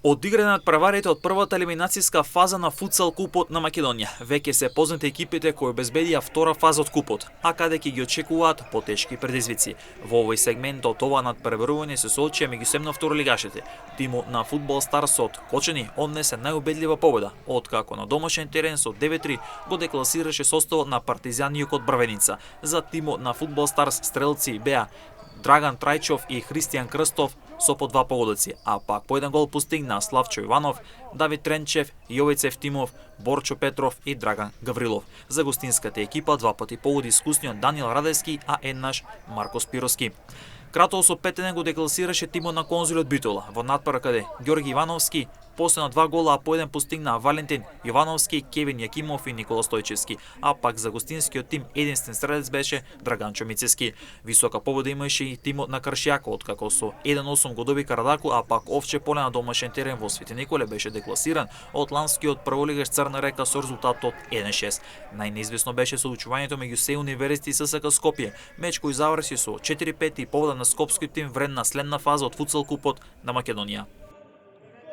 Одигранат преварите од првата елиминацијска фаза на футсал купот на Македонија. Веќе се познати екипите кои обезбедија втора фаза од купот, а каде ќе ги очекуваат потешки предизвици. Во овој сегмент од ова надпреварување се соочија меѓу 7 второлигашите. Тимот на Фудбал Старс од Кочани однесе најубедлива победа, откако на домашен терен со 9-3 го декласираше составот на Партизаниот од Брвеница. За тимот на Фудбал Старс стрелци беа Драган Трајчов и Христијан Крстов со по 2 погодици, а пак по 1 гол постигна Славчо Иванов, Давид Тренчев, Јовица Евтимов, Борчо Петров и Драган Гаврилов. За гостинската екипа 2 пати погоди искусниот Даниел Радевски, а еднаш Марко Спироски. Кратово со 5-1 го декласираше тимот на Конзули од Битола, во надпревар каде Ѓорги Ивановски последно 2 гола, а по 1 постигна Валентин Јовановски, Кевин Јакимов и Никола Стојчевски, а пак за гостинскиот тим единствен стрелец беше Драганчо Мицевски. Висока победа имаше и тимот на Кршјако, откако со 1-8 го доби Карадаку, а пак Овче поле на домашен терен во Свети Николе беше декласиран од ланскиот прволигаш Црна Река со резултатот 1-6. Најнеизвестно беше соучувањето меѓу СЕ Универзитет и ССК Скопје, меч кој заврши со 4-5 и победа на скопскиот тим вредна следна фаза од футсал купот на Македонија.